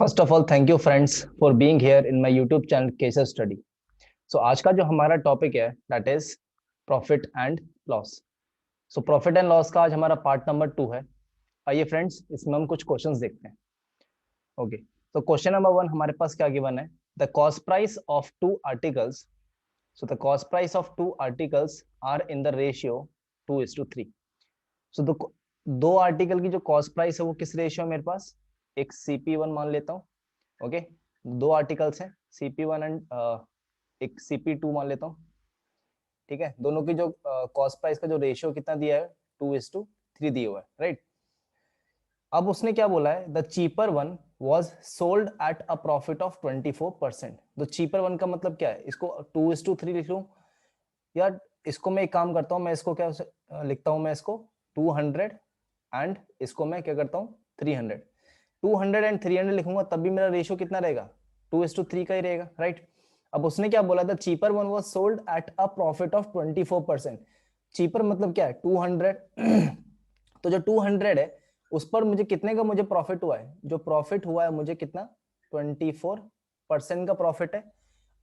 First of all thank you friends for being here in my YouTube channel cases study. So आज का जो हमारा topic है that is profit and loss. So profit and loss का आज हमारा part number 2 है। आइए फ्रेंड्स, इसमें हम कुछ क्वेश्चंस देखते हैं। ओके, तो क्वेश्चन नंबर 1 हमारे पास क्या गिवन है? The cost price of two articles. So the cost price of two articles are in the ratio 2:3। So दो आर्टिकल की जो कॉस्ट प्राइस है वो किस रेशियो है मेरे पास? एक CP1 मान लेता हूँ। ओके, दो आर्टिकल्स हैं CP1 एंड एक CP2 मान लेता हूँ। ठीक है, दोनों की जो कॉस्ट प्राइस का जो रेशियो कितना दिया है 2:3 दिया हुआ है, राइट। अब उसने क्या बोला है? The cheaper one was sold at a profit of 24%। तो चीपर वन का मतलब क्या है? इसको 2:3 लिख लूं, या इसको मैं एक काम करता हूँ, मैं इसको क्या लिखता हूँ, मैं इसको 200 एंड इसको मैं क्या करता हूँ 300। 200 एंड 300 लिखूंगा तब भी मेरा रेशियो कितना रहेगा? 2:3 का ही रहेगा, राइट। अब उसने क्या बोला था? Cheaper one was sold at a profit of 24%। Cheaper मतलब क्या है? 200 तो जो 200 है उस पर मुझे कितने का मुझे प्रॉफिट हुआ है? जो प्रॉफिट हुआ है मुझे कितना? 24% का प्रॉफिट है।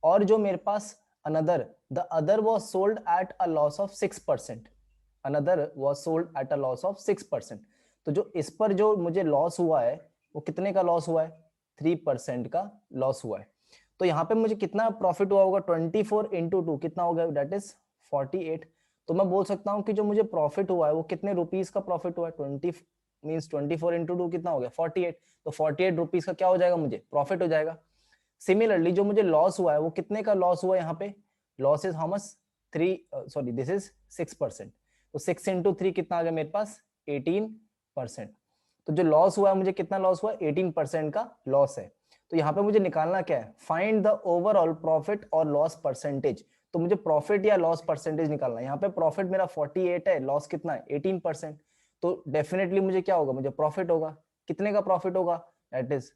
और जो मेरे पास another, the other was sold at a loss of 6%। Another was sold at a loss of 6%। तो जो इस पर जो मुझे लॉस हुआ है वो कितने का लॉस हुआ है? 3% का लॉस हुआ है। तो यहाँ पे मुझे कितना प्रॉफिट हुआ होगा? 24 इंटू 2 कितना हो गया? That is 48। तो मैं बोल सकता हूँ कि जो मुझे प्रॉफिट हुआ है वो कितने रुपीस का प्रॉफिट हुआ है? 20 मीन्स 24 इंटू 2 कितना हो गया? 48। तो 48 रुपीस का क्या हो जाएगा? मुझे प्रॉफिट हो जाएगा। सिमिलरली जो मुझे लॉस हुआ है वो कितने का लॉस हुआ है? यहाँ पे loss is how much? 3, sorry this is 6%। तो 6 इंटू 3 कितना आ गया मेरे पास? 18%। तो जो लॉस हुआ है मुझे कितना लॉस हुआ? 18% का लॉस है। तो यहाँ पे मुझे निकालना क्या है? फाइंड द ओवरऑल प्रॉफिट और लॉस परसेंटेज। तो मुझे प्रॉफिट या लॉस परसेंटेज निकालना है। यहाँ पे प्रॉफिट मेरा 48 है, लॉस कितना है? 18%। तो डेफिनेटली मुझे क्या होगा? मुझे प्रॉफिट होगा। कितने का प्रॉफिट होगा? दैट इज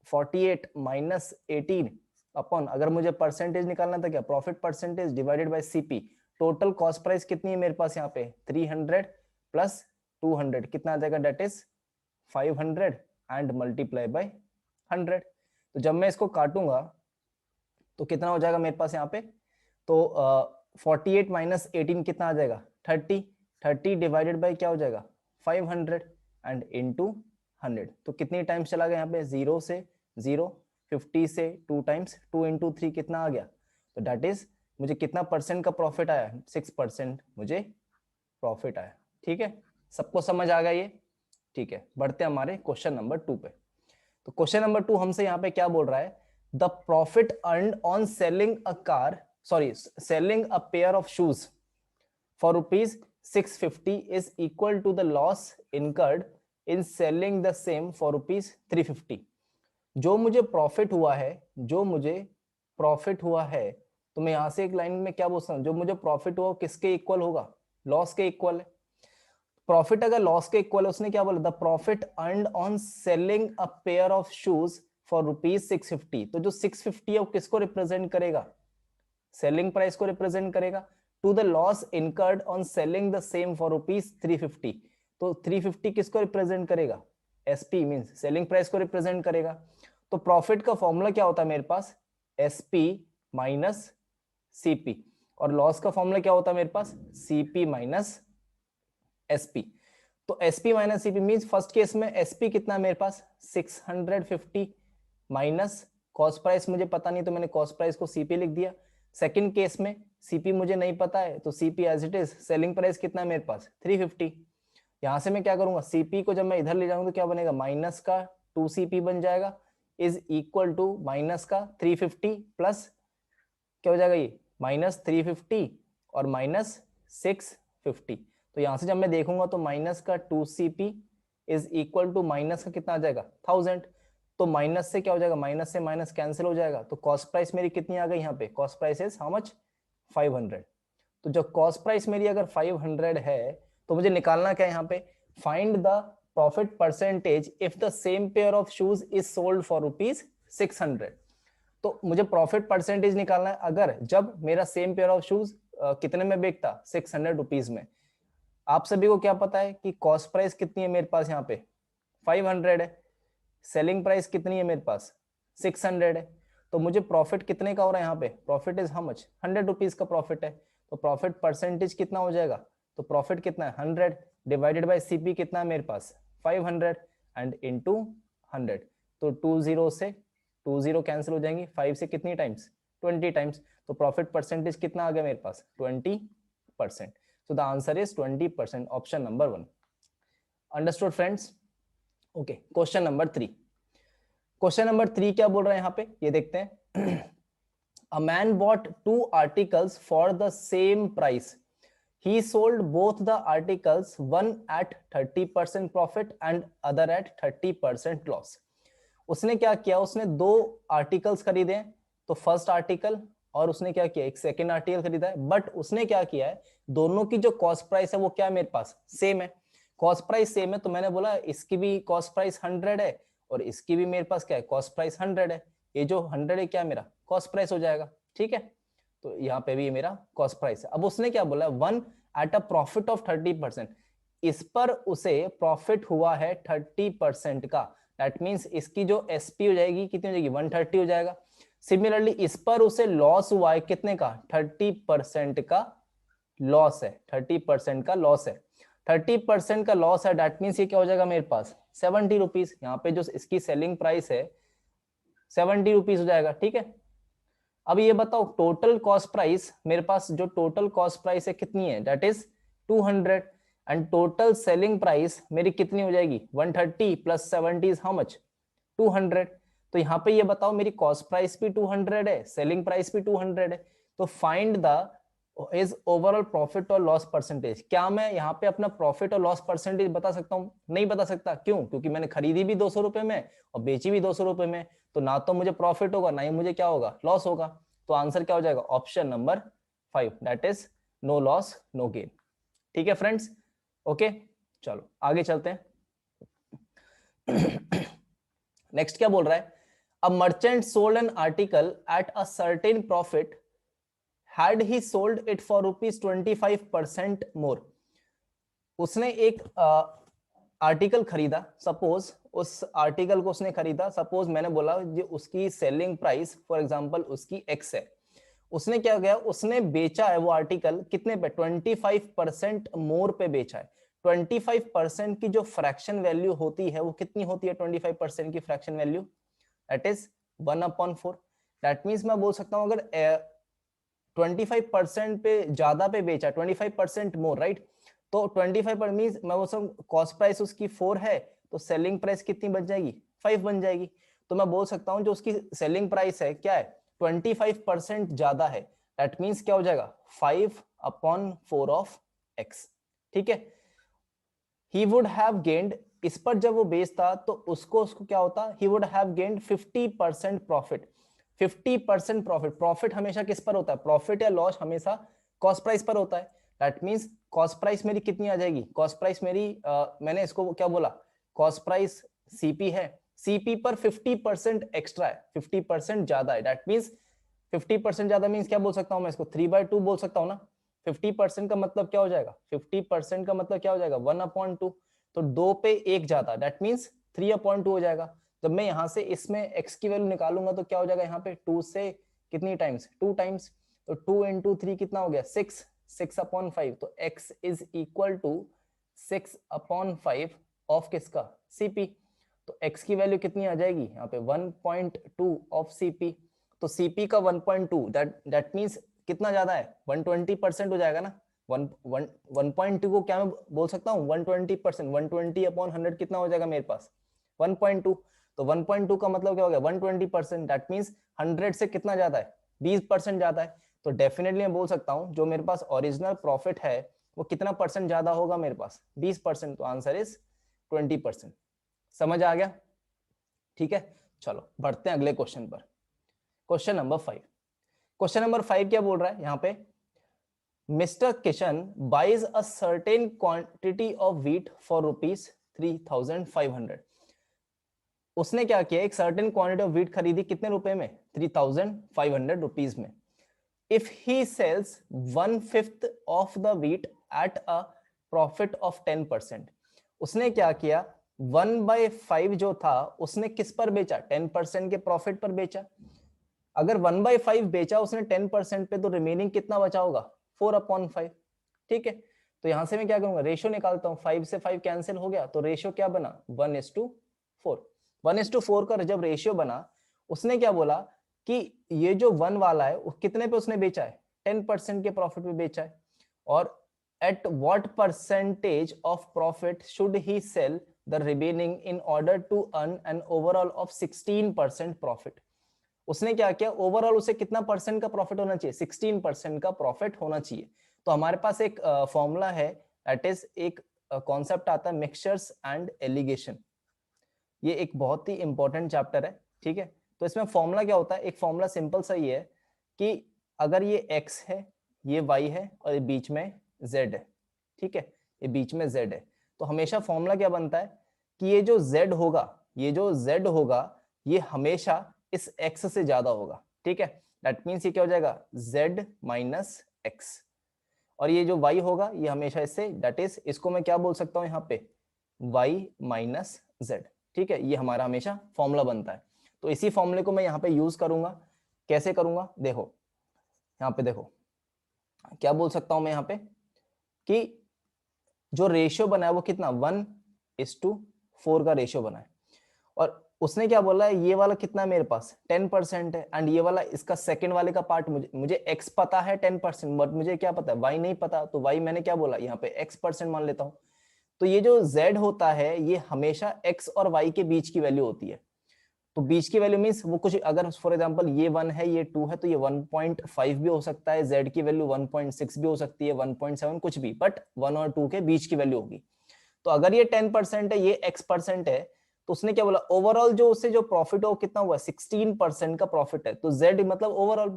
48 माइनस 18 अपॉन, अगर मुझे परसेंटेज निकालना था क्या? Profit percentage divided by CP। Total cost price कितनी है मेरे पास यहाँ पे? 300 प्लस 200 कितना आ जाएगा? That is 500 and multiply by 100। तो जब मैं इसको काटूंगा तो कितना हो जाएगा मेरे पास यहाँ पे? तो 48 माइनस 18 कितना आ जाएगा? 30। 30 डिवाइडेड बाय क्या हो जाएगा? 500 एंड इनटू 100। तो कितनी टाइम्स चला गया यहाँ पे? 0 से 0, 50 से 2 टाइम्स, 2 इंटू 3 कितना आ गया? तो दैट इज मुझे कितना परसेंट का प्रॉफिट आया? 6% मुझे प्रॉफिट आया। ठीक है, सबको समझ आ गया ये? ठीक है, बढ़ते हैं हमारे क्वेश्चन नंबर 2 पे। तो क्वेश्चन नंबर 2 हमसे यहाँ पे क्या बोल रहा है? The profit earned on selling a car, sorry selling a pair of shoes for rupees 650 is equal to the loss incurred in selling the same for rupees 350। जो मुझे प्रॉफिट हुआ है, जो मुझे प्रॉफिट हुआ है, तो मैं यहां से एक लाइन में क्या बोल सकता हूं? जो मुझे प्रॉफिट हुआ किसके इक्वल होगा? लॉस के इक्वल है। प्रॉफिट अगर लॉस के इक्वल है, उसने क्या बोला? The profit earned on selling a pair of shoes for rupees 650। तो जो 650 है वो किसको रिप्रेजेंट करेगा? सेलिंग प्राइस को रिप्रेजेंट करेगा। To the loss incurred on selling the same for rupees 350। तो 350 किसको रिप्रेजेंट करेगा? SP मींस सेलिंग प्राइस को रिप्रेजेंट करेगा। तो प्रॉफिट का फॉर्मूला क्या होता है मेरे पास? SP minus CP। और लॉस का फॉर्मूला क्या होता है मेरे पास? CP minus SP। तो SP minus CP means first case में SP कितना है मेरे पास? 650 माइनस कॉस्ट प्राइस मुझे पता नहीं, तो मैंने कॉस्ट प्राइस को CP लिख दिया। सेकंड केस में CP मुझे नहीं पता है, तो CP as it is. Selling price कितना है मेरे पास? 350। यहां से मैं क्या करूंगा? CP को जब मैं इधर ले जाऊंगा तो क्या बनेगा? माइनस का 2CP बन जाएगा, इज इक्वल टू माइनस का 350 प्लस क्या हो जाएगा? ये माइनस 350 और माइनस 650। तो यहां से जब मैं देखूंगा तो माइनस का 2CP is equal to minus का कितना आ जाएगा? 1000। तो माइनस से क्या हो जाएगा? माइनस से माइनस कैंसिल हो जाएगा। तो कॉस्ट प्राइस मेरी कितनी आ गई यहाँ पे? Cost price is how much? 500। तो जब कॉस्ट प्राइस मेरी अगर 500 है तो मुझे निकालना क्या है यहाँ पे? Find the profit percentage if the same pair of shoes is sold for rupees 600। तो मुझे प्रॉफिट परसेंटेज निकालना है अगर जब मेरा सेम पेयर ऑफ शूज कितने में बिकता? 600 रुपीज में। आप सभी को क्या पता है कि कॉस्ट प्राइस कितनी है मेरे पास यहाँ पे? 500 है। सेलिंग प्राइस कितनी है मेरे पास 600 है, तो मुझे प्रॉफिट कितने का हो रहा है यहाँ पे, profit is how much 100 rupees का प्रॉफिट है, तो प्रॉफिट परसेंटेज कितना हो जाएगा, तो प्रॉफिट कितना है 100 डिवाइडेड बाय सीपी कितना है मेरे पास 500 एंड इनटू 100, तो 20 से 20 कैंसिल हो जाएंगी, 5 से कितनी टाइम्स 20 टाइम्स, तो प्रॉफिट परसेंटेज कितना आ गया मेरे पास 20%, so the answer is 20%, option number 1. Understood friends? Okay, question number 3. Question number 3 क्या बोल रहा है यहाँ पे, ये देखते हैं. A man bought 2 articles for the same price. He sold both the articles, one at 30% profit and other at 30% loss. उसने क्या किया, उसने 2 आर्टिकल्स खरीदे हैं, तो फर्स्ट आर्टिकल और उसने क्या किया एक सेकेंड आर्टिकल खरीदा है, बट उसने क्या किया है, दोनों की जो कॉस्ट प्राइस है वो क्या है मेरे पास सेम है, कॉस्ट प्राइस सेम है, तो मैंने बोला इसकी भी कॉस्ट प्राइस 100 है और इसकी भी मेरे पास क्या है कॉस्ट प्राइस 100 है, ये जो 100 है क्या मेरा कॉस्ट प्राइस हो जाएगा, ठीक है, तो यहाँ पे भी मेरा कॉस्ट प्राइस है. अब उसने क्या बोला, one eight a profit of 30%, इस पर उसे प्रॉफिट हुआ है 30% का, दैट मींस इसकी जो एसपी हो जाएगी कितनी हो जाएगी 130 हो जाएगा. सिमिलरली इस पर उसे लॉस हुआ है कितने का 30% का लॉस है, 30% का लॉस है, 30% का लॉस है, दैट मींस ये क्या हो जाएगा मेरे पास 70 रुपीज, यहाँ पे जो इसकी सेलिंग प्राइस है 70 रुपीज हो जाएगा, ठीक है. अब ये बताओ टोटल कॉस्ट प्राइस मेरे पास, जो टोटल कॉस्ट प्राइस है कितनी है, that is 200 and total selling price मेरी कितनी हो जाएगी 130 प्लस 70 इज हाउ मच 200, तो यहाँ पे ये बताओ मेरी कॉस्ट प्राइस भी 200 है, सेलिंग प्राइस भी 200 है, तो find the is overall profit और लॉस परसेंटेज. क्या मैं यहाँ पे अपना प्रॉफिट और लॉस परसेंटेज बता सकता हूँ, नहीं बता सकता, क्यों, क्योंकि मैंने खरीदी भी 200 रुपए में और बेची भी 200 रुपए में, तो ना तो मुझे प्रॉफिट होगा ना ही मुझे क्या होगा लॉस होगा, तो आंसर क्या हो जाएगा option number 5, that is no loss no gain. ठीक है फ्रेंड्स, ओके चलो आगे चलते हैं. नेक्स्ट क्या बोल रहा है, a merchant sold an article at a certain profit had he sold it for ₹25% more. उसने एक आर्टिकल खरीदा, सपोज उस आर्टिकल को उसने खरीदा, सपोज मैंने बोला जो उसकी सेलिंग प्राइस फॉर एग्जांपल उसकी x है, उसने क्या किया, उसने बेचा है वो आर्टिकल कितने पे 25% मोर पे बेचा है. 25% की जो फ्रैक्शन वैल्यू होती है वो कितनी होती है, 25% की fraction value that is 1/4. That means मैं बोल सकता हूं अगर 25% पे ज्यादा पे बेचा 25% मोर, राइट, तो 25 मींस मैं वो सब कॉस्ट प्राइस उसकी 4 है, तो सेलिंग प्राइस कितनी बन जाएगी 5 बन जाएगी, तो मैं बोल सकता हूं जो उसकी सेलिंग प्राइस है क्या है 25% ज्यादा है, दैट मींस क्या हो जाएगा 5/4 ऑफ x, ठीक है. ही वुड हैव गेन्ड, इस पर जब वो बेचता तो उसको क्या होता, he would have gained 50% profit. 50% profit, profit हमेशा किस पर होता है, प्रॉफिट या लॉस हमेशा कॉस्ट प्राइस पर होता है, दैट मींस कॉस्ट प्राइस मेरी कितनी आ जाएगी, कॉस्ट प्राइस मेरी मैंने इसको क्या बोला कॉस्ट प्राइस सीपी है, सीपी पर 50% एक्स्ट्रा है, 50% ज्यादा है, दैट मींस 50% ज्यादा मींस क्या बोल सकता हूं मैं इसको 3/2 बोल सकता हूं ना. 50% का मतलब क्या हो जाएगा, 50% का मतलब क्या हो जाएगा 1/2, तो 2 पे 1 ज्यादा, दैट मींस 3/2 हो जाएगा. जब मैं यहां से इसमें x की वैल्यू निकालूंगा तो क्या हो जाएगा यहाँ पे 2 से कितनी टाइम्स 2 टाइम्स, तो 2 into 3 कितना हो गया 6, 6/5, तो x is equal to 6/5 of किसका cp, तो x की वैल्यू कितनी आ जाएगी यहाँ पे 1.2 ऑफ cp, तो cp का 1.2 दैट मींस कितना ज्यादा है 120% हो जाएगा ना. 1.2 को क्या मैं बोल सकता हूँ 120%, 120/100 कितना हो जाएगा मेरे पास 1.2, तो 1.2 का मतलब क्या हो गया 120%, दैट मींस 100 से कितना ज्यादा है 20% ज्यादा है, तो डेफिनेटली मैं बोल सकता हूं जो मेरे पास ओरिजिनल प्रॉफिट है वो कितना परसेंट ज्यादा होगा मेरे पास 20%, तो आंसर इज 20%. समझ आ गया, ठीक है. चलो बढ़ते हैं अगले क्वेश्चन पर. Question number 5. क्वेश्चन नंबर 5 क्या बोल रहा है यहाँ पे, mister Kishan buys a certain quantity of wheat for ₹3,500. उसने क्या किया, एक सर्टेन क्वांटिटी ऑफ व्हीट खरीदी कितने रुपए में 3,500 रुपीज में. If he sells 1/5 of the wheat at a profit of 10%, उसने क्या किया 1/5 जो था उसने किस पर बेचा, 10% के प्रॉफिट पर बेचा। अगर 1/5 बेचा उसने 10% पे, तो रिमेनिंग कितना बचा होगा, 4/5। ठीक है, तो यहां से मैं क्या करूंगा, रेशियो निकालता हूं, 5 से 5 कैंसिल हो गया, तो रेशियो क्या बना, 1:4। 1:4 का जब रेशियो बना, उसने क्या बोला कि ये जो 1 वाला है वो कितने पे उसने बेचा है, 10% के प्रॉफिट पे बेचा है। और at what percentage of profit should he sell the remaining in order to earn an overall of 16% profit. उसने क्या किया, ओवरऑल उसे कितना परसेंट का प्रॉफिट होना चाहिए, 16% का प्रॉफिट होना चाहिए। तो हमारे पास एक फॉर्मूला है, दैट इज एक कॉन्सेप्ट आता है मिक्सचर्स एंड एलिगेशन। ये एक बहुत ही इंपॉर्टेंट चैप्टर है। ठीक है, तो इसमें फॉर्मूला क्या होता है, एक फॉर्मूला सिंपल सा ये है कि अगर ये x है, ये y है और ये बीच में z है, ठीक है, ये बीच में z है, तो हमेशा फॉर्मूला क्या बनता है कि ये जो z होगा, ये जो z होगा, ये हमेशा इस x से ज्यादा होगा। ठीक है, दैट मीन्स ये क्या हो जाएगा, z माइनस x। और ये जो y होगा ये हमेशा इससे, दैट इज इसको मैं क्या बोल सकता हूं यहाँ पे, y माइनस z। ठीक है, ये हमारा हमेशा फॉर्मूला बनता है। तो इसी फॉर्मूले को मैं यहाँ पे यूज करूंगा। कैसे करूंगा, देखो यहाँ पे, देखो क्या बोल सकता हूं मैं यहाँ पे कि जो रेशियो बना है वो कितना, 1:4 का रेशियो बना है। और उसने क्या बोला है, ये वाला कितना है मेरे पास, 10% है, एंड ये वाला इसका सेकंड वाले का पार्ट, मुझे x पता है 10%, बट मुझे क्या पता है, y नहीं पता, तो y मैंने क्या बोला यहाँ पे x% मान लेता हूँ। तो ये जो z होता है ये हमेशा x और y के बीच की वैल्यू होती है। तो बीच की वैल्यू मींस वो कुछ, अगर फॉर एग्जांपल ये 1 है ये 2 है, तो ये 1.5 भी हो सकता है, z की वैल्यू 1.6 भी हो सकती है, 1.7 कुछ भी, बट 1 और 2 के बीच की वैल्यू होगी। तो अगर ये 10% है, ये x% है, तो उसने क्या बोला, ओवरऑल जो उससे जो प्रॉफिट हो कितना हुआ, 16% का प्रॉफिट है। तो z मतलब ओवरऑल,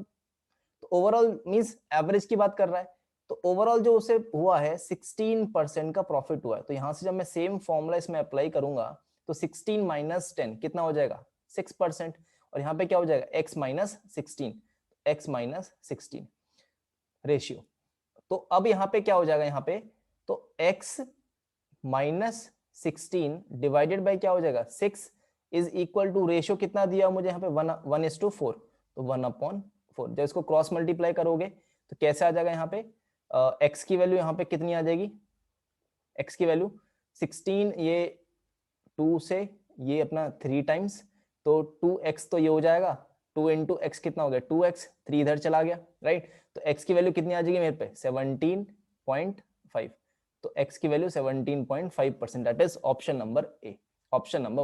तो ओवरऑल मींस एवरेज की बात कर रहा है। तो ओवरऑल जो उसे हुआ है 16% का प्रॉफिट हुआ है। तो यहां से जब मैं सेम फॉर्मूला इसमें अप्लाई करूंगा, तो 16 माइनस 10 कितना हो जाएगा, 6%। और यहाँ पे क्या हो जाएगा, x minus 16, x minus 16 ratio. तो अब यहाँ पे क्या हो जाएगा, यहाँ पे तो x माइनस 16 डिवाइडेड बाई क्या हो जाएगा, 6 इज इक्वल टू, रेशियो कितना दिया मुझे यहाँ पे, 1:4, तो 1/4। जब इसको क्रॉस मल्टीप्लाई करोगे तो कैसे आ जाएगा, यहाँ पे x की वैल्यू यहाँ पे कितनी आ जाएगी, x की वैल्यू 16, ये 2 से ये अपना 3 टाइम्स, तो 2x तो ये हो जाएगा, 2 इंटू एक्स कितना हो गया, 2x, 3 इधर चला गया, राइट। तो x की वैल्यू कितनी आ जाएगी मेरे पे, 17.5। तो x की value 17.5%, that is option number A, option number 1।